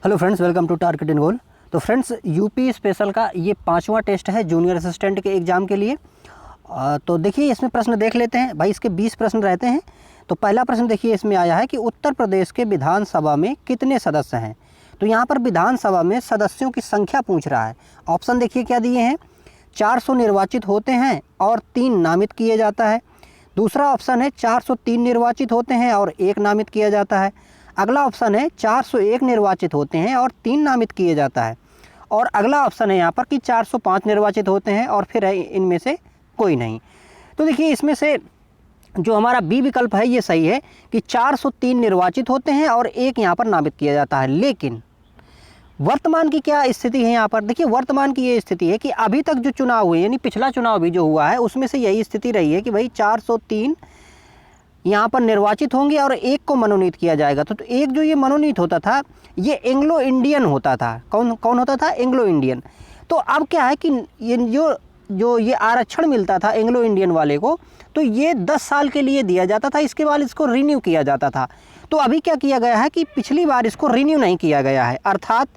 Hello friends, welcome to target in goal. तो friends, UP special का ये 5वां टेस्ट है जूनियर असिस्टेंट के एग्ज़ाम के लिए। तो देखिए इसमें प्रश्न देख लेते हैं भाई। इसके 20 प्रश्न रहते हैं। तो पहला प्रश्न देखिए इसमें आया है कि उत्तर प्रदेश के विधानसभा में कितने सदस्य हैं। तो यहाँ पर विधानसभा में सदस्यों की संख्या पूछ रहा है। ऑप्शन देखिए क्या दिए हैं। 400 निर्वाचित होते हैं और 3 नामित किए जाता है। दूसरा ऑप्शन है 403 निर्वाचित होते हैं और 1 नामित किया जाता है। अगला ऑप्शन है 401 निर्वाचित होते हैं और 3 नामित किए जाता है। और अगला ऑप्शन है यहाँ पर कि 405 निर्वाचित होते हैं और फिर है इनमें से कोई नहीं। तो देखिए इसमें से जो हमारा बी विकल्प है ये सही है कि 403 निर्वाचित होते हैं और 1 यहाँ पर नामित किया जाता है। लेकिन वर्तमान की क्या स्थिति है यहाँ पर। देखिए वर्तमान की ये स्थिति है कि अभी तक जो चुनाव हुए यानी पिछला चुनाव भी जो हुआ है उसमें से यही स्थिति रही है कि भाई 403 यहाँ पर निर्वाचित होंगे और 1 को मनोनीत किया जाएगा। तो एक जो ये मनोनीत होता था ये एंग्लो इंडियन होता था। कौन होता था? Anglo Indian. तो अब क्या है कि ये जो ये आरक्षण मिलता था एंग्लो इंडियन वाले को, तो ये 10 साल के लिए दिया जाता था। इसके बाद इसको रिन्यू किया जाता था। तो अभी क्या किया गया है कि पिछली बार इसको रिन्यू नहीं किया गया है। अर्थात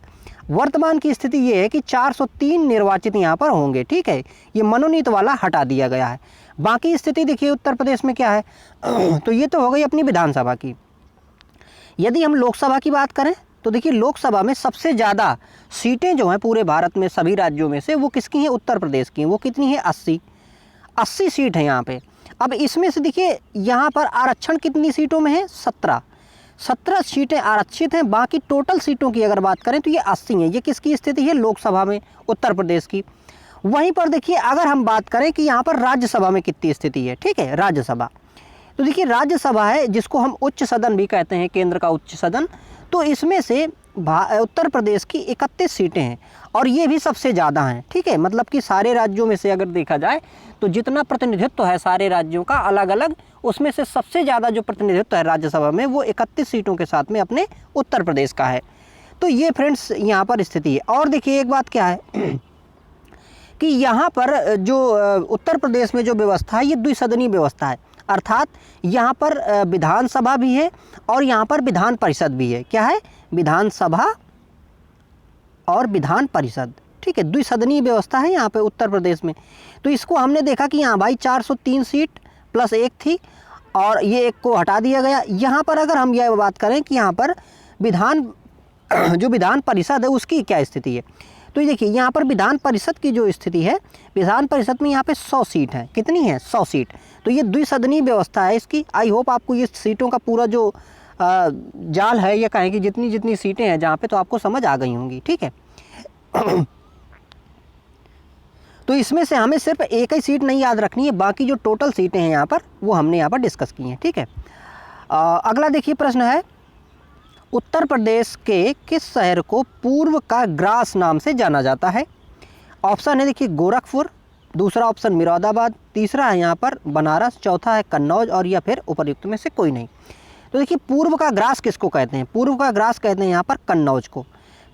वर्तमान की स्थिति ये है कि 403 निर्वाचित यहाँ पर होंगे। ठीक है, ये मनोनीत वाला हटा दिया गया है। बाकी स्थिति देखिए उत्तर प्रदेश में क्या है। तो ये तो हो गई अपनी विधानसभा की। यदि हम लोकसभा की बात करें तो देखिए लोकसभा में सबसे ज़्यादा सीटें जो हैं पूरे भारत में सभी राज्यों में से वो किसकी हैं? उत्तर प्रदेश की। वो कितनी है? 80 सीट है यहाँ पे। अब इसमें से देखिए यहाँ पर आरक्षण कितनी सीटों में है? 17 सीटें आरक्षित हैं। बाकी टोटल सीटों की अगर बात करें तो ये 80 हैं। ये किसकी स्थिति है? लोकसभा में उत्तर प्रदेश की। वहीं पर देखिए अगर हम बात करें कि यहाँ पर राज्यसभा में कितनी स्थिति है। ठीक है, राज्यसभा। तो देखिए राज्यसभा है जिसको हम उच्च सदन भी कहते हैं, केंद्र का उच्च सदन। तो इसमें से उत्तर प्रदेश की 31 सीटें हैं और ये भी सबसे ज़्यादा हैं। ठीक है, मतलब कि सारे राज्यों में से अगर देखा जाए तो जितना प्रतिनिधित्व है सारे राज्यों का अलग अलग, उसमें से सबसे ज़्यादा जो प्रतिनिधित्व है राज्यसभा में वो 31 सीटों के साथ में अपने उत्तर प्रदेश का है। तो ये फ्रेंड्स यहाँ पर स्थिति है। और देखिए एक बात क्या है कि यहाँ पर जो उत्तर प्रदेश में जो व्यवस्था है ये द्विसदनीय व्यवस्था है। अर्थात यहाँ पर विधानसभा भी है और यहाँ पर विधान परिषद भी है। क्या है? विधानसभा और विधान परिषद। ठीक है, द्विसदनीय व्यवस्था है यहाँ पे उत्तर प्रदेश में। तो इसको हमने देखा कि यहाँ भाई 403 सीट प्लस 1 थी और ये 1 को हटा दिया गया। यहाँ पर अगर हम यह बात करें कि यहाँ पर विधान परिषद है उसकी क्या स्थिति है, तो देखिए यहाँ पर विधान परिषद की जो स्थिति है, विधान परिषद में यहाँ पे 100 सीट है। कितनी है? 100 सीट। तो ये द्विसदनीय व्यवस्था है इसकी। आई होप आपको ये सीटों का पूरा जो जाल है या कहें कि जितनी सीटें हैं जहाँ पे, तो आपको समझ आ गई होंगी। ठीक है। तो इसमें से हमें सिर्फ एक ही सीट नहीं याद रखनी है, बाकी जो टोटल सीटें हैं यहाँ पर वो हमने यहाँ पर डिस्कस की हैं। ठीक है। अगला देखिए प्रश्न है, उत्तर प्रदेश के किस शहर को पूर्व का ग्रास नाम से जाना जाता है? ऑप्शन है देखिए गोरखपुर, दूसरा ऑप्शन मुरादाबाद, तीसरा है यहाँ पर बनारस, चौथा है कन्नौज और या फिर उपर्युक्त में से कोई नहीं। तो देखिए पूर्व का ग्रास किसको कहते हैं? पूर्व का ग्रास कहते हैं यहाँ पर कन्नौज को।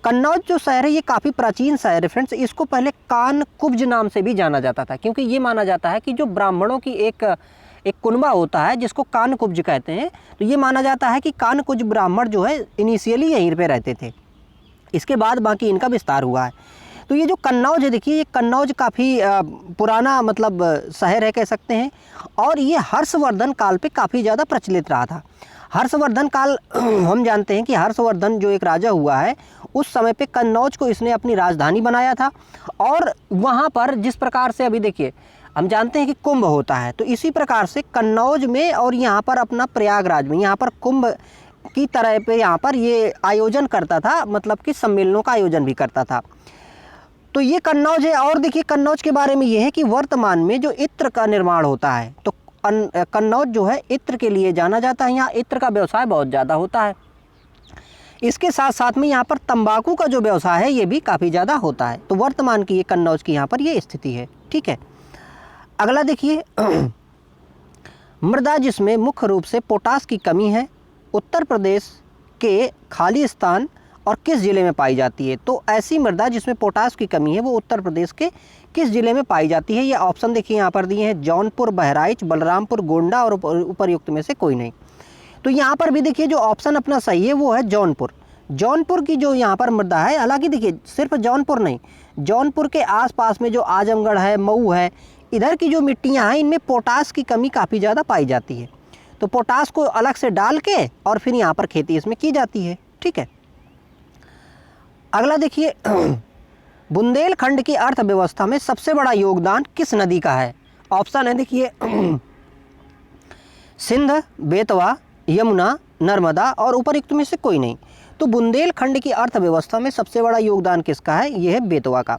कन्नौज जो शहर है ये काफ़ी प्राचीन शहर है फ्रेंड्स। इसको पहले कानकुब्ज नाम से भी जाना जाता था, क्योंकि ये माना जाता है कि जो ब्राह्मणों की एक कुनबा होता है जिसको कानकुब्ज कहते हैं। तो ये माना जाता है कि कानकुब्ज ब्राह्मण जो है इनिशियली यहीं पे रहते थे, इसके बाद बाकी इनका विस्तार हुआ है। तो ये जो कन्नौज है देखिए, ये कन्नौज काफ़ी पुराना मतलब शहर है कह सकते हैं। और ये हर्षवर्धन काल पे काफ़ी ज़्यादा प्रचलित रहा था। हर्षवर्धन काल हम जानते हैं कि हर्षवर्धन जो एक राजा हुआ है उस समय पे कन्नौज को इसने अपनी राजधानी बनाया था। और वहाँ पर जिस प्रकार से अभी देखिए हम जानते हैं कि कुंभ होता है, तो इसी प्रकार से कन्नौज में और यहाँ पर अपना प्रयागराज में यहाँ पर कुंभ की तरह पे यहाँ पर ये आयोजन करता था, मतलब कि सम्मेलनों का आयोजन भी करता था। तो ये कन्नौज है। और देखिए कन्नौज के बारे में ये है कि वर्तमान में जो इत्र का निर्माण होता है, तो कन्नौज जो है इत्र के लिए जाना जाता है। यहाँ इत्र का व्यवसाय बहुत ज़्यादा होता है। इसके साथ साथ में यहाँ पर तंबाकू का जो व्यवसाय है ये भी काफ़ी ज़्यादा होता है। तो वर्तमान की ये कन्नौज की यहाँ पर ये स्थिति है। ठीक है। अगला देखिए, मृदा जिसमें मुख्य रूप से पोटास की कमी है, उत्तर प्रदेश के खाली स्थान और किस जिले में पाई जाती है? तो ऐसी मृदा जिसमें पोटास की कमी है वो उत्तर प्रदेश के किस जिले में पाई जाती है? ये ऑप्शन देखिए यहाँ पर दिए हैं, जौनपुर, बहराइच, बलरामपुर, गोंडा और उपर्युक्त में से कोई नहीं। तो यहाँ पर भी देखिए जो ऑप्शन अपना सही है वो है जौनपुर। जौनपुर की जो यहाँ पर मृदा है, हालांकि देखिए सिर्फ जौनपुर नहीं, जौनपुर के आसपास में जो आजमगढ़ है, मऊ है, इधर की जो मिट्टियाँ हैं इनमें पोटास की कमी काफ़ी ज़्यादा पाई जाती है। तो पोटास को अलग से डाल के और फिर यहाँ पर खेती इसमें की जाती है। ठीक है, अगला देखिए बुंदेलखंड की अर्थव्यवस्था में सबसे बड़ा योगदान किस नदी का है? ऑप्शन है देखिए सिंध, बेतवा, यमुना, नर्मदा और उपरोक्त में से कोई नहीं। तो बुंदेलखंड की अर्थव्यवस्था में सबसे बड़ा योगदान किसका है? ये है बेतवा का।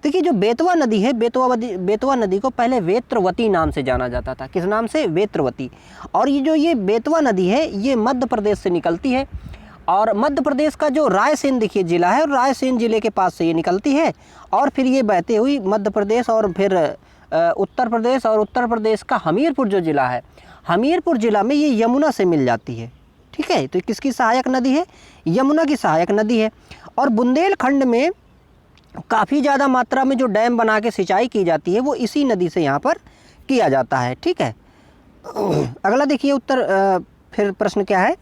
देखिए जो बेतवा नदी है, बेतवा नदी को पहले वेत्रवती नाम से जाना जाता था। किस नाम से? वेत्रवती। और ये बेतवा नदी है ये मध्य प्रदेश से निकलती है और मध्य प्रदेश का जो रायसेन देखिए जिला है, रायसेन जिले के पास से ये निकलती है और फिर ये बहते हुई मध्य प्रदेश और फिर उत्तर प्रदेश, और उत्तर प्रदेश का हमीरपुर जो जिला है, हमीरपुर जिला में ये यमुना से मिल जाती है। ठीक है, तो किसकी सहायक नदी है? यमुना की सहायक नदी है। और बुंदेलखंड में काफ़ी ज़्यादा मात्रा में जो डैम बना के सिंचाई की जाती है वो इसी नदी से यहाँ पर किया जाता है। ठीक है, अगला देखिए फिर प्रश्न क्या है?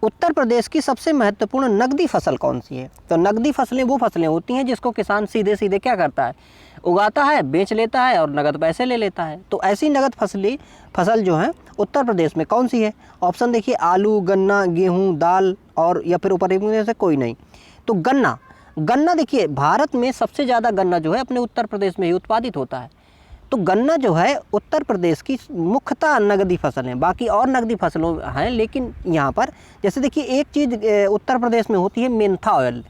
उत्तर प्रदेश की सबसे महत्वपूर्ण नकदी फसल कौन सी है? तो नकदी फसलें वो फसलें होती हैं जिसको किसान सीधे सीधे क्या करता है? उगाता है, बेच लेता है और नगद पैसे ले लेता है। तो ऐसी नगद फसल जो है उत्तर प्रदेश में कौन सी है? ऑप्शन देखिए आलू, गन्ना, गेहूं, दाल और या फिर ऊपर में से कोई नहीं। तो गन्ना देखिए भारत में सबसे ज़्यादा गन्ना जो है अपने उत्तर प्रदेश में ही उत्पादित होता है। तो गन्ना जो है उत्तर प्रदेश की मुख्यतः नगदी फसल है। बाकी और नगदी फसलों हैं, लेकिन यहाँ पर जैसे देखिए एक चीज़ उत्तर प्रदेश में होती है मेंथा ऑयल।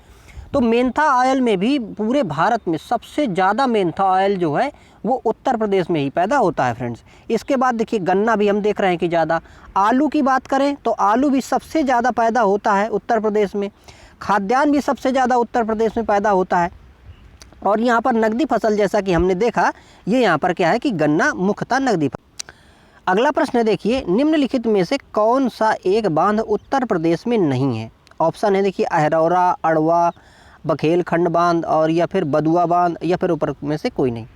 तो मेंथा ऑयल में भी पूरे भारत में सबसे ज़्यादा मेंथा ऑयल जो है वो उत्तर प्रदेश में ही पैदा होता है फ्रेंड्स। इसके बाद देखिए गन्ना भी हम देख रहे हैं कि ज़्यादा। आलू की बात करें तो आलू भी सबसे ज़्यादा पैदा होता है उत्तर प्रदेश में। खाद्यान्न भी सबसे ज़्यादा उत्तर प्रदेश में पैदा होता है। और यहाँ पर नगदी फसल जैसा कि हमने देखा, ये यहाँ पर क्या है कि गन्ना मुख्यतः नगदी फसल। अगला प्रश्न देखिए, निम्नलिखित में से कौन सा एक बांध उत्तर प्रदेश में नहीं है? ऑप्शन है देखिए अहरौरा, अड़वा, बघेलखंड बांध और या फिर बदुआ बांध या फिर ऊपर में से कोई नहीं।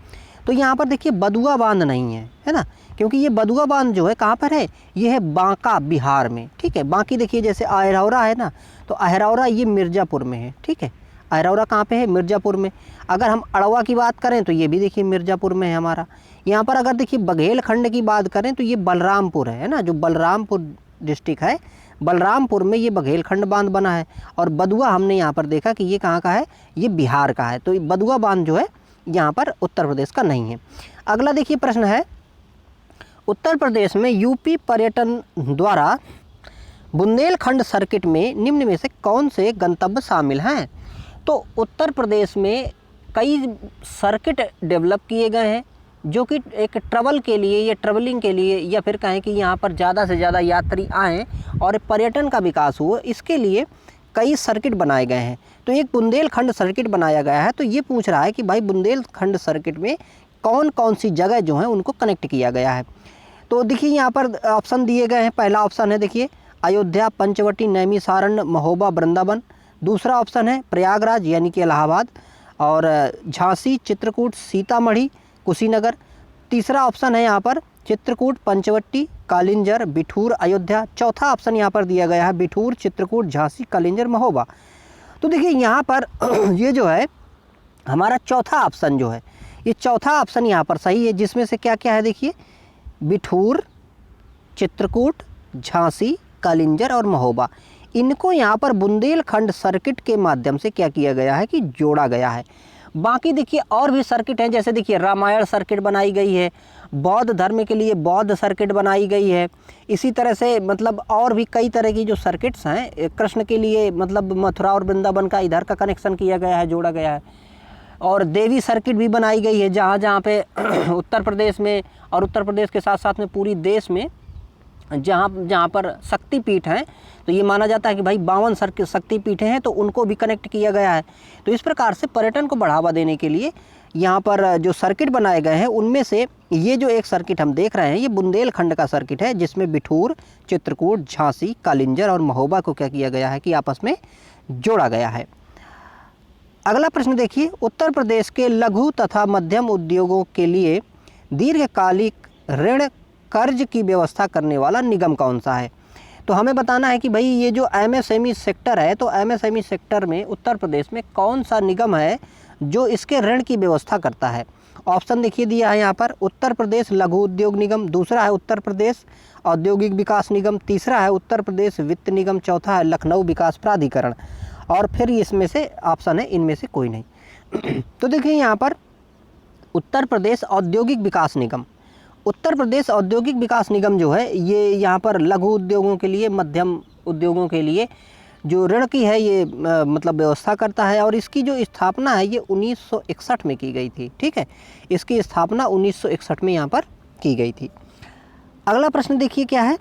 तो यहाँ पर देखिए बदुआ बांध नहीं है ना, क्योंकि ये बदुआ बांध जो है कहाँ पर है? ये है बांका, बिहार में। ठीक है, बाकी देखिए जैसे अहरौरा है ना, तो अहरौरा ये मिर्ज़ापुर में है। ठीक है, अहरौरा कहाँ पे है? मिर्ज़ापुर में। अगर हम अड़वा की बात करें तो ये भी देखिए मिर्ज़ापुर में है हमारा। यहाँ पर अगर देखिए बघेलखंड की बात करें तो ये बलरामपुर है ना, जो बलरामपुर डिस्ट्रिक्ट है, बलरामपुर में ये बघेलखंड बांध बना है। और बदुआ हमने यहाँ पर देखा कि ये कहाँ का है? ये बिहार का है। तो बदुआ बांध जो है यहाँ पर उत्तर प्रदेश का नहीं है। अगला देखिए प्रश्न है, उत्तर प्रदेश में यूपी पर्यटन द्वारा बुंदेलखंड सर्किट में निम्न में से कौन से गंतव्य शामिल हैं? तो उत्तर प्रदेश में कई सर्किट डेवलप किए गए हैं जो कि एक ट्रैवल के लिए या ट्रैवलिंग के लिए या फिर कहें कि यहाँ पर ज़्यादा से ज़्यादा यात्री आएँ और पर्यटन का विकास हो, इसके लिए कई सर्किट बनाए गए हैं। तो एक बुंदेलखंड सर्किट बनाया गया है। तो ये पूछ रहा है कि भाई बुंदेलखंड सर्किट में कौन कौन सी जगह जो हैं उनको कनेक्ट किया गया है। तो देखिए यहाँ पर ऑप्शन दिए गए हैं। पहला ऑप्शन है देखिए अयोध्या, पंचवटी, नैमिषारण्य, महोबा, वृंदावन। दूसरा ऑप्शन है प्रयागराज यानी कि इलाहाबाद, और झांसी, चित्रकूट, सीतामढ़ी, कुशीनगर। तीसरा ऑप्शन है यहाँ पर चित्रकूट, पंचवटी, कालिंजर, बिठूर, अयोध्या। चौथा ऑप्शन यहाँ पर दिया गया है बिठूर, चित्रकूट, झांसी, कालिंजर, महोबा। तो देखिए यहाँ पर ये जो है हमारा चौथा ऑप्शन जो है, ये चौथा ऑप्शन यहाँ पर सही है, जिसमें से क्या क्या है देखिए बिठूर, चित्रकूट, झांसी, कालिंजर और महोबा। इनको यहाँ पर बुंदेलखंड सर्किट के माध्यम से क्या किया गया है कि जोड़ा गया है। बाकी देखिए और भी सर्किट हैं, जैसे देखिए रामायण सर्किट बनाई गई है, बौद्ध धर्म के लिए बौद्ध सर्किट बनाई गई है। इसी तरह से मतलब और भी कई तरह की जो सर्किट्स हैं, कृष्ण के लिए मतलब मथुरा और वृंदावन का इधर का कनेक्शन किया गया है, जोड़ा गया है। और देवी सर्किट भी बनाई गई है, जहाँ जहाँ पे उत्तर प्रदेश में और उत्तर प्रदेश के साथ साथ में पूरी देश में जहाँ जहाँ पर शक्तिपीठ हैं, तो ये माना जाता है कि भाई 52 शक्तिपीठ हैं, तो उनको भी कनेक्ट किया गया है। तो इस प्रकार से पर्यटन को बढ़ावा देने के लिए यहाँ पर जो सर्किट बनाए गए हैं, उनमें से ये जो एक सर्किट हम देख रहे हैं ये बुंदेलखंड का सर्किट है, जिसमें बिठूर, चित्रकूट, झांसी, कालिंजर और महोबा को क्या किया गया है कि आपस में जोड़ा गया है। अगला प्रश्न देखिए, उत्तर प्रदेश के लघु तथा मध्यम उद्योगों के लिए दीर्घकालिक ऋण कर्ज की व्यवस्था करने वाला निगम कौन सा है? तो हमें बताना है कि भाई ये जो एमएसएमई सेक्टर है, तो एमएसएमई सेक्टर में उत्तर प्रदेश में कौन सा निगम है जो इसके ऋण की व्यवस्था करता है। ऑप्शन देखिए दिया है यहाँ पर, उत्तर प्रदेश लघु उद्योग निगम, दूसरा है उत्तर प्रदेश औद्योगिक विकास निगम, तीसरा है उत्तर प्रदेश वित्त निगम, चौथा है लखनऊ विकास प्राधिकरण, और फिर इसमें से ऑप्शन है इनमें से कोई नहीं। तो देखिए यहाँ पर उत्तर प्रदेश औद्योगिक विकास निगम, उत्तर प्रदेश औद्योगिक विकास निगम जो है ये यहाँ पर लघु उद्योगों के लिए, मध्यम उद्योगों के लिए जो ऋण की है ये मतलब व्यवस्था करता है, और इसकी जो स्थापना है ये 1961 में की गई थी। ठीक है, इसकी स्थापना 1961 में यहाँ पर की गई थी। अगला प्रश्न देखिए क्या है,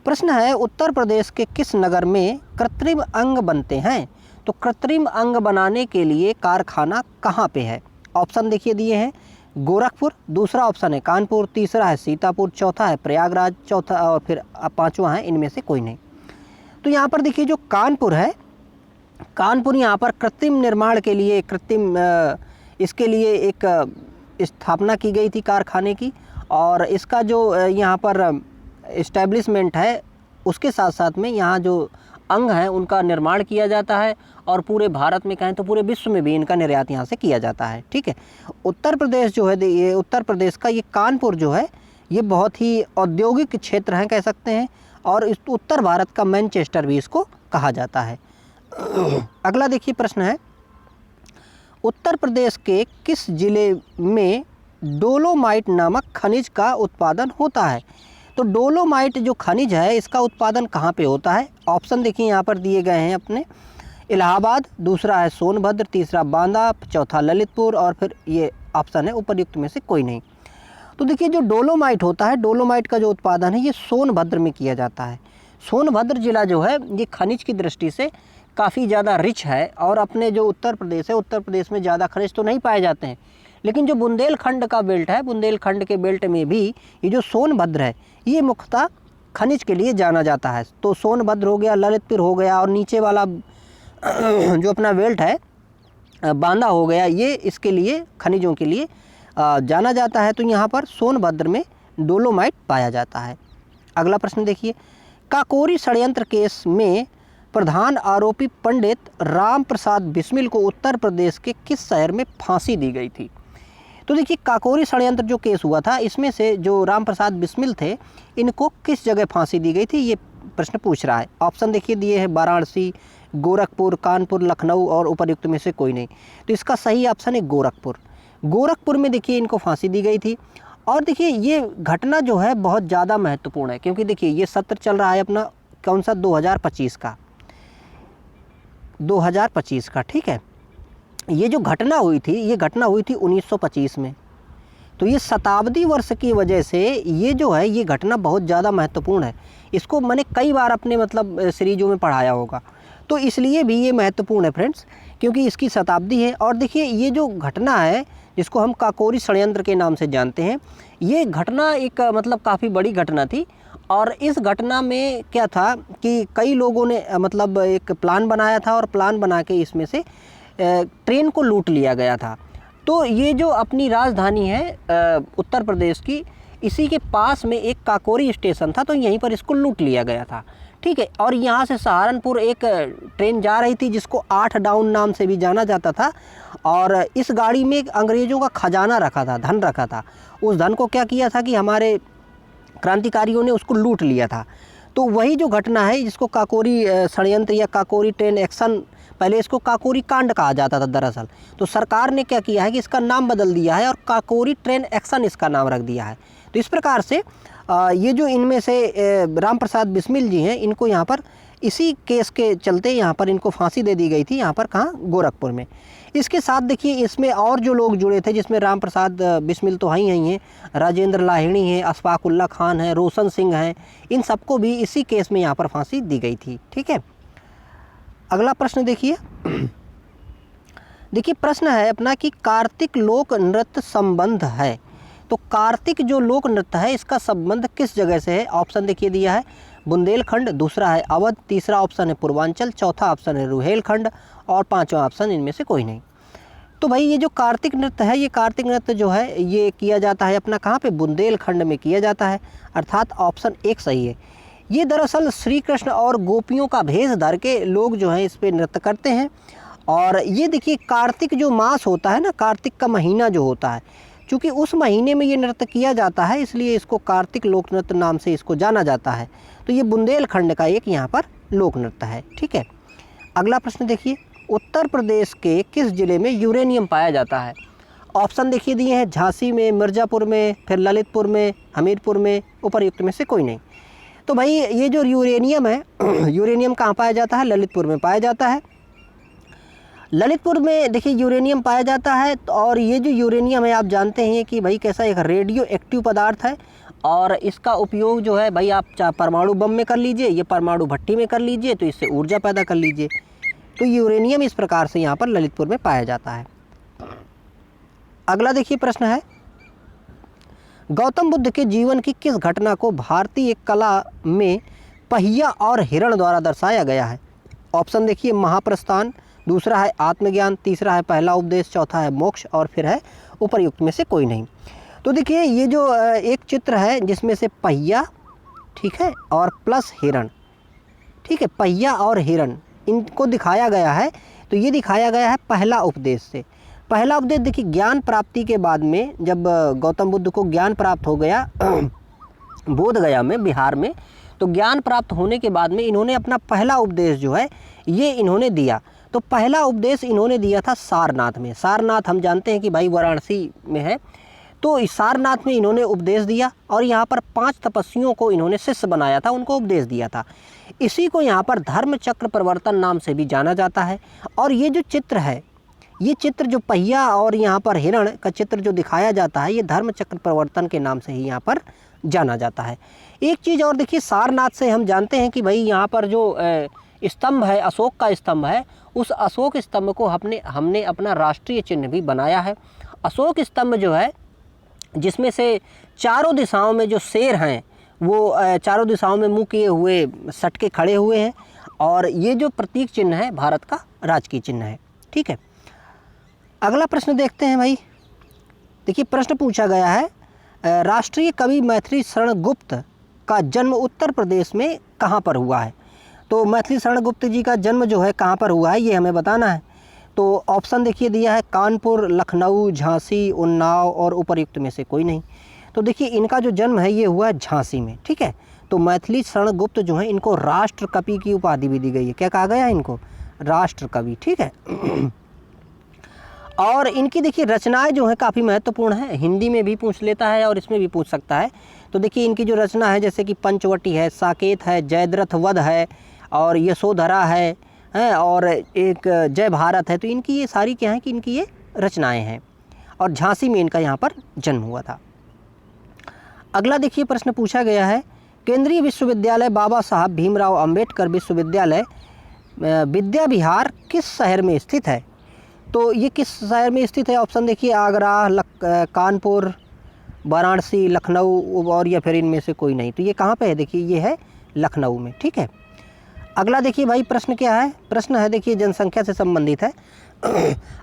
प्रश्न है उत्तर प्रदेश के किस नगर में कृत्रिम अंग बनते हैं। तो कृत्रिम अंग बनाने के लिए कारखाना कहाँ पे है। ऑप्शन देखिए दिए हैं, गोरखपुर, दूसरा ऑप्शन है कानपुर, तीसरा है सीतापुर, चौथा है प्रयागराज, चौथा और फिर पांचवा है इनमें से कोई नहीं। तो यहाँ पर देखिए जो कानपुर है, कानपुर यहाँ पर कृत्रिम निर्माण के लिए, कृत्रिम इसके लिए एक स्थापना की गई थी कारखाने की, और इसका जो यहाँ पर इस्टेब्लिशमेंट है उसके साथ साथ में यहाँ जो अंग हैं उनका निर्माण किया जाता है, और पूरे भारत में कहें तो पूरे विश्व में भी इनका निर्यात यहाँ से किया जाता है। ठीक है, उत्तर प्रदेश जो है, ये उत्तर प्रदेश का ये कानपुर जो है ये बहुत ही औद्योगिक क्षेत्र है कह सकते हैं, और इस उत्तर भारत का मैनचेस्टर भी इसको कहा जाता है। अगला देखिए प्रश्न है, उत्तर प्रदेश के किस जिले में डोलोमाइट नामक खनिज का उत्पादन होता है। तो डोलोमाइट जो खनिज है इसका उत्पादन कहाँ पे होता है। ऑप्शन देखिए यहाँ पर दिए गए हैं अपने, इलाहाबाद, दूसरा है सोनभद्र, तीसरा बांदा, चौथा ललितपुर, और फिर ये ऑप्शन है उपर्युक्त में से कोई नहीं। तो देखिए जो डोलोमाइट होता है, डोलोमाइट का जो उत्पादन है ये सोनभद्र में किया जाता है। सोनभद्र जिला जो है ये खनिज की दृष्टि से काफ़ी ज़्यादा रिच है, और अपने जो उत्तर प्रदेश है, उत्तर प्रदेश में ज़्यादा खनिज तो नहीं पाए जाते हैं, लेकिन जो बुंदेलखंड का बेल्ट है, बुंदेलखंड के बेल्ट में भी ये जो सोनभद्र है ये मुख्यतः खनिज के लिए जाना जाता है। तो सोनभद्र हो गया, ललितपुर हो गया, और नीचे वाला जो अपना बेल्ट है बांदा हो गया, ये इसके लिए खनिजों के लिए जाना जाता है। तो यहाँ पर सोनभद्र में डोलोमाइट पाया जाता है। अगला प्रश्न देखिए, काकोरी षड्यंत्र केस में प्रधान आरोपी पंडित राम प्रसाद बिस्मिल को उत्तर प्रदेश के किस शहर में फांसी दी गई थी। तो देखिए काकोरी षड्यंत्र जो केस हुआ था इसमें से जो राम प्रसाद बिस्मिल थे इनको किस जगह फांसी दी गई थी, ये प्रश्न पूछ रहा है। ऑप्शन देखिए दिए हैं, वाराणसी, गोरखपुर, कानपुर, लखनऊ, और उपर्युक्त में से कोई नहीं। तो इसका सही ऑप्शन है गोरखपुर। गोरखपुर में देखिए इनको फांसी दी गई थी। और देखिए ये घटना जो है बहुत ज़्यादा महत्वपूर्ण है, क्योंकि देखिए ये सत्र चल रहा है अपना कौन सा, 2025 का, 2025 का। ठीक है, ये जो घटना हुई थी ये घटना हुई थी 1925 में। तो ये शताब्दी वर्ष की वजह से ये जो है ये घटना बहुत ज़्यादा महत्वपूर्ण है। इसको मैंने कई बार अपने मतलब सीरीजों में पढ़ाया होगा, तो इसलिए भी ये महत्वपूर्ण है फ्रेंड्स, क्योंकि इसकी शताब्दी है। और देखिए ये जो घटना है जिसको हम काकोरी षड्यंत्र के नाम से जानते हैं, ये घटना एक मतलब काफ़ी बड़ी घटना थी। और इस घटना में क्या था कि कई लोगों ने मतलब एक प्लान बनाया था, और प्लान बना के इसमें से ट्रेन को लूट लिया गया था। तो ये जो अपनी राजधानी है उत्तर प्रदेश की, इसी के पास में एक काकोरी स्टेशन था, तो यहीं पर इसको लूट लिया गया था। ठीक है, और यहाँ से सहारनपुर एक ट्रेन जा रही थी जिसको 8 डाउन नाम से भी जाना जाता था, और इस गाड़ी में अंग्रेज़ों का खजाना रखा था, धन रखा था। उस धन को क्या किया था कि हमारे क्रांतिकारियों ने उसको लूट लिया था। तो वही जो घटना है जिसको काकोरी षड्यंत्र या काकोरी ट्रेन एक्शन, पहले इसको काकोरी कांड कहा जाता था दरअसल। तो सरकार ने क्या किया है कि इसका नाम बदल दिया है और काकोरी ट्रेन एक्शन इसका नाम रख दिया है। तो इस प्रकार से ये जो इनमें से राम प्रसाद बिस्मिल जी हैं, इनको यहाँ पर इसी केस के चलते यहाँ पर इनको फांसी दे दी गई थी। यहाँ पर कहाँ, गोरखपुर में। इसके साथ देखिए इसमें और जो लोग जुड़े थे, जिसमें राम प्रसाद बिस्मिल तो ही हैं, राजेंद्र लाहिड़ी हैं, अशफाक उल्ला खान हैं, रोशन सिंह हैं, इन सबको भी इसी केस में यहाँ पर फांसी दी गई थी। ठीक है, अगला प्रश्न देखिए। देखिए प्रश्न है अपना कि कार्तिक लोक नृत्य संबंध है। तो कार्तिक जो लोक नृत्य है इसका संबंध किस जगह से है। ऑप्शन देखिए दिया है, बुंदेलखंड, दूसरा है अवध, तीसरा ऑप्शन है पूर्वांचल, चौथा ऑप्शन है रुहेलखंड, और पांचवा ऑप्शन इनमें से कोई नहीं। तो भाई ये जो कार्तिक नृत्य है, ये कार्तिक नृत्य जो है ये किया जाता है अपना कहाँ पे, बुंदेलखंड में किया जाता है, अर्थात ऑप्शन 1 सही है। ये दरअसल श्री कृष्ण और गोपियों का भेष धर के लोग जो हैं इस पे नृत्य करते हैं। और ये देखिए कार्तिक जो मास होता है ना, कार्तिक का महीना जो होता है, चूँकि उस महीने में ये नृत्य किया जाता है इसलिए इसको कार्तिक लोक नृत्य नाम से इसको जाना जाता है। तो ये बुंदेलखंड का एक यहाँ पर लोक नृत्य है। ठीक है, अगला प्रश्न देखिए, उत्तर प्रदेश के किस जिले में यूरेनियम पाया जाता है? ऑप्शन देखिए दिए हैं, झांसी में, मिर्ज़ापुर में, फिर ललितपुर में, हमीरपुर में, उपर्युक्त में से कोई नहीं। तो भाई ये जो यूरेनियम है यूरेनियम कहाँ पाया जाता है? ललितपुर में पाया जाता है। ललितपुर में देखिए यूरेनियम पाया जाता है। और ये जो यूरेनियम है आप जानते हैं कि भाई कैसा एक रेडियो एक्टिव पदार्थ है और इसका उपयोग जो है भाई आप चाहे परमाणु बम में कर लीजिए, ये परमाणु भट्टी में कर लीजिए, तो इससे ऊर्जा पैदा कर लीजिए। तो यूरेनियम इस प्रकार से यहाँ पर ललितपुर में पाया जाता है। अगला देखिए प्रश्न है, गौतम बुद्ध के जीवन की किस घटना को भारतीय कला में पहिया और हिरण द्वारा दर्शाया गया है? ऑप्शन देखिए, महाप्रस्थान, दूसरा है आत्मज्ञान, तीसरा है पहला उपदेश, चौथा है मोक्ष और फिर है उपर्युक्त में से कोई नहीं। तो देखिए ये जो एक चित्र है जिसमें से पहिया, ठीक है, और प्लस हिरण, ठीक है, पहिया और हिरण इनको दिखाया गया है। तो ये दिखाया गया है पहला उपदेश से। पहला उपदेश देखिए ज्ञान प्राप्ति के बाद में जब गौतम बुद्ध को ज्ञान प्राप्त हो गया बोधगया में, बिहार में, तो ज्ञान प्राप्त होने के बाद में इन्होंने अपना पहला उपदेश जो है ये इन्होंने दिया। तो पहला उपदेश इन्होंने दिया था सारनाथ में। सारनाथ हम जानते हैं कि भाई वाराणसी में है। तो इस सारनाथ में इन्होंने उपदेश दिया और यहाँ पर 5 तपस्वियों को इन्होंने शिष्य बनाया था, उनको उपदेश दिया था। इसी को यहाँ पर धर्म चक्र प्रवर्तन नाम से भी जाना जाता है। और ये जो चित्र है, ये चित्र जो पहिया और यहाँ पर हिरण का चित्र जो दिखाया जाता है, ये धर्म चक्र प्रवर्तन के नाम से ही यहाँ पर जाना जाता है। एक चीज़ और देखिए, सारनाथ से हम जानते हैं कि भाई यहाँ पर जो स्तंभ है, अशोक का स्तंभ है, उस अशोक स्तंभ को हमने अपना राष्ट्रीय चिन्ह भी बनाया है। अशोक स्तंभ जो है जिसमें से चारों दिशाओं में जो शेर हैं वो चारों दिशाओं में मुँह किए हुए सट के खड़े हुए हैं और ये जो प्रतीक चिन्ह है भारत का राजकीय चिन्ह है। ठीक है, अगला प्रश्न देखते हैं भाई। देखिए प्रश्न पूछा गया है, राष्ट्रीय कवि मैथिली शरण गुप्त का जन्म उत्तर प्रदेश में कहाँ पर हुआ है? तो मैथिली शरण गुप्त जी का जन्म जो है कहाँ पर हुआ है ये हमें बताना है। तो ऑप्शन देखिए दिया है, कानपुर, लखनऊ, झांसी, उन्नाव और उपर्युक्त में से कोई नहीं। तो देखिए इनका जो जन्म है ये हुआ है झांसी में। ठीक है, तो मैथिली शरण गुप्त जो है इनको राष्ट्र कवि की उपाधि भी दी गई है। क्या कहा गया है इनको? राष्ट्र कवि। ठीक है और इनकी देखिए रचनाएं जो हैं काफ़ी महत्वपूर्ण हैं, हिंदी में भी पूछ लेता है और इसमें भी पूछ सकता है। तो देखिए इनकी जो रचना है जैसे कि पंचवटी है, साकेत है, जयद्रथ वध है और यशोधरा है और एक जय भारत है। तो इनकी ये सारी क्या है कि इनकी ये रचनाएं हैं और झांसी में इनका यहाँ पर जन्म हुआ था। अगला देखिए प्रश्न पूछा गया है, केंद्रीय विश्वविद्यालय बाबा साहब भीमराव अंबेडकर विश्वविद्यालय विद्या विहार किस शहर में स्थित है? तो ये किस शहर में स्थित है? ऑप्शन देखिए, आगरा, कानपुर, वाराणसी, लखनऊ और या फिर इनमें से कोई नहीं। तो ये कहाँ पे है? देखिए ये है लखनऊ में। ठीक है, अगला देखिए भाई प्रश्न क्या है? प्रश्न है देखिए जनसंख्या से संबंधित है।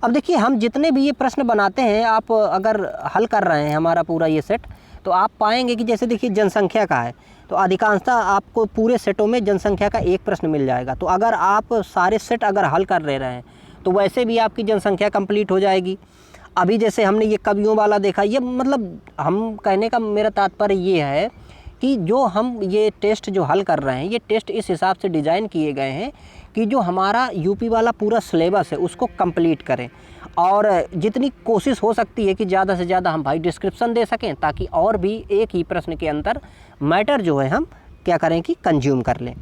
अब देखिए हम जितने भी ये प्रश्न बनाते हैं, आप अगर हल कर रहे हैं हमारा पूरा ये सेट, तो आप पाएंगे कि जैसे देखिए जनसंख्या का है तो अधिकांशतः आपको पूरे सेटों में जनसंख्या का एक प्रश्न मिल जाएगा। तो अगर आप सारे सेट अगर हल कर रहे हैं तो वैसे भी आपकी जनसंख्या कंप्लीट हो जाएगी। अभी जैसे हमने ये कवियों वाला देखा, ये मतलब हम कहने का मेरा तात्पर्य ये है कि जो हम ये टेस्ट जो हल कर रहे हैं, ये टेस्ट इस हिसाब से डिज़ाइन किए गए हैं कि जो हमारा यूपी वाला पूरा सिलेबस है उसको कंप्लीट करें और जितनी कोशिश हो सकती है कि ज़्यादा से ज़्यादा हम भाई डिस्क्रिप्शन दे सकें, ताकि और भी एक ही प्रश्न के अंदर मैटर जो है हम क्या करें कि कंज्यूम कर लें।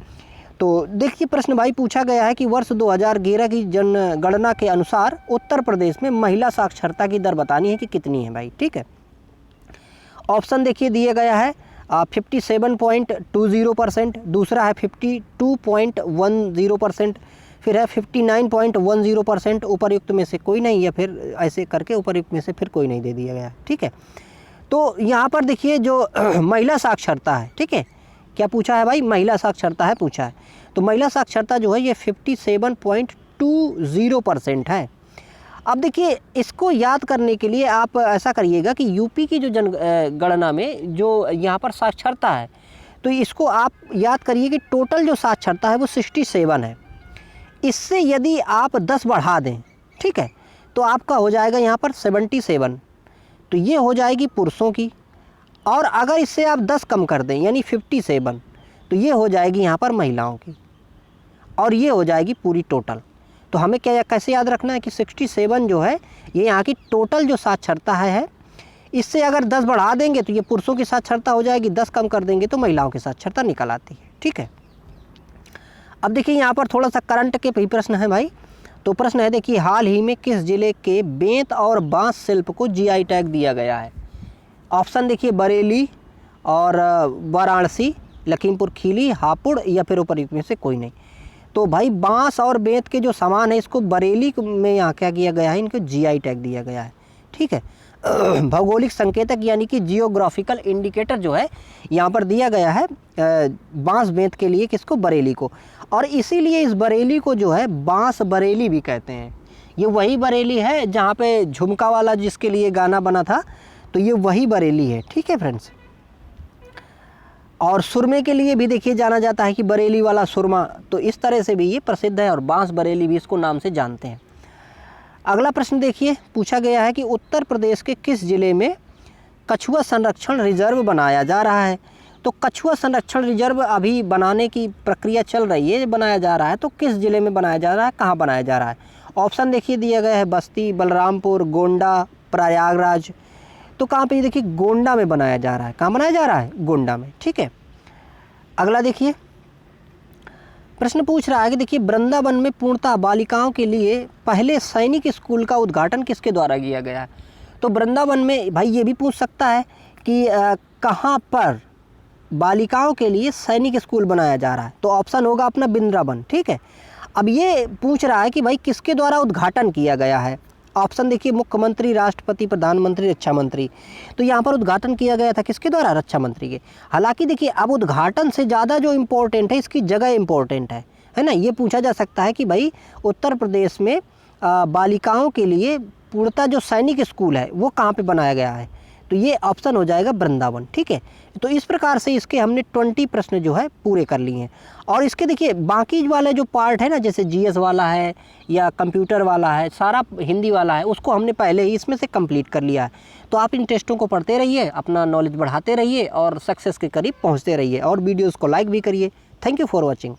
तो देखिए प्रश्न भाई पूछा गया है कि वर्ष 2011 की जनगणना के अनुसार उत्तर प्रदेश में महिला साक्षरता की दर बतानी है कि कितनी है भाई। ठीक है, ऑप्शन देखिए दिया गया है 57.20%, दूसरा है 52.10%, फिर है 59.10%, उपर्युक्त में से कोई नहीं, या फिर ऐसे करके उपर्युक्त में से फिर कोई नहीं दे दिया गया। ठीक है, तो यहाँ पर देखिए जो महिला साक्षरता है, ठीक है, क्या पूछा है भाई? महिला साक्षरता है पूछा है। तो महिला साक्षरता जो है ये 57.20% है। अब देखिए इसको याद करने के लिए आप ऐसा करिएगा कि यूपी की जो जनगणना में जो यहाँ पर साक्षरता है, तो इसको आप याद करिए कि टोटल जो साक्षरता है वो 67 है। इससे यदि आप 10 बढ़ा दें, ठीक है, तो आपका हो जाएगा यहाँ पर 77। तो ये हो जाएगी पुरुषों की, और अगर इससे आप 10 कम कर दें यानी 57, तो ये हो जाएगी यहाँ पर महिलाओं की, और ये हो जाएगी पूरी टोटल। तो हमें क्या कैसे याद रखना है कि 67 जो है ये यहाँ की टोटल जो साक्षरता है। इससे अगर 10 बढ़ा देंगे तो ये पुरुषों की साक्षरता हो जाएगी, 10 कम कर देंगे तो महिलाओं की साक्षरता निकल आती है, ठीक है। अब देखिए यहाँ पर थोड़ा सा करंट के भी प्रश्न है भाई। तो प्रश्न है देखिए, हाल ही में किस जिले के बेंत और बांस शिल्प को जीआई टैग दिया गया है? ऑप्शन देखिए, बरेली और वाराणसी, लखीमपुर खीरी, हापुड़, या फिर उपर्युक्त में से कोई नहीं। तो भाई बांस और बेंत के जो सामान है इसको बरेली में यहाँ क्या किया गया है, इनको जीआई टैग दिया गया है, ठीक है। भौगोलिक संकेतक यानी कि जियोग्राफिकल इंडिकेटर जो है यहाँ पर दिया गया है बांस बेंत के लिए, किसको, बरेली को। और इसीलिए इस बरेली को जो है बांस बरेली भी कहते हैं। ये वही बरेली है जहाँ पे झुमका वाला जिसके लिए गाना बना था, तो ये वही बरेली है, ठीक है फ्रेंड्स। और सुरमे के लिए भी देखिए जाना जाता है कि बरेली वाला सुरमा, तो इस तरह से भी ये प्रसिद्ध है, और बांस बरेली भी इसको नाम से जानते हैं। अगला प्रश्न देखिए, पूछा गया है कि उत्तर प्रदेश के किस जिले में कछुआ संरक्षण रिजर्व बनाया जा रहा है? तो कछुआ संरक्षण रिजर्व अभी बनाने की प्रक्रिया चल रही है, बनाया जा रहा है। तो किस जिले में बनाया जा रहा है, कहाँ बनाया जा रहा है? ऑप्शन देखिए दिया गया है, बस्ती, बलरामपुर, गोंडा, प्रयागराज। तो कहाँ पे, देखिए गोंडा में बनाया जा रहा है। कहाँ बनाया जा रहा है? गोंडा में, ठीक है। अगला देखिए, प्रश्न पूछ रहा है कि देखिए वृंदावन में पूर्णतः बालिकाओं के लिए पहले सैनिक स्कूल का उद्घाटन किसके द्वारा किया गया है? तो वृंदावन में भाई ये भी पूछ सकता है कि कहाँ पर बालिकाओं के लिए सैनिक स्कूल बनाया जा रहा है। तो ऑप्शन होगा अपना वृंदावन, ठीक है। अब ये पूछ रहा है कि भाई किसके द्वारा उद्घाटन किया गया है। ऑप्शन देखिए, मुख्यमंत्री, राष्ट्रपति, प्रधानमंत्री, रक्षा मंत्री। तो यहाँ पर उद्घाटन किया गया था किसके द्वारा? रक्षा मंत्री के। हालांकि देखिए अब उद्घाटन से ज़्यादा जो इम्पोर्टेंट है इसकी जगह इम्पोर्टेंट है ना। ये पूछा जा सकता है कि भाई उत्तर प्रदेश में बालिकाओं के लिए पूर्णतः जो सैनिक स्कूल है वो कहाँ पे बनाया गया है? तो ये ऑप्शन हो जाएगा वृंदावन, ठीक है। तो इस प्रकार से इसके हमने 20 प्रश्न जो है पूरे कर लिए हैं। और इसके देखिए बाकी वाले जो पार्ट है ना, जैसे जीएस वाला है या कंप्यूटर वाला है, सारा हिंदी वाला है, उसको हमने पहले ही इसमें से कंप्लीट कर लिया है। तो आप इन टेस्टों को पढ़ते रहिए, अपना नॉलेज बढ़ाते रहिए और सक्सेस के करीब पहुँचते रहिए, और वीडियोज़ को लाइक भी करिए। Thank you for watching.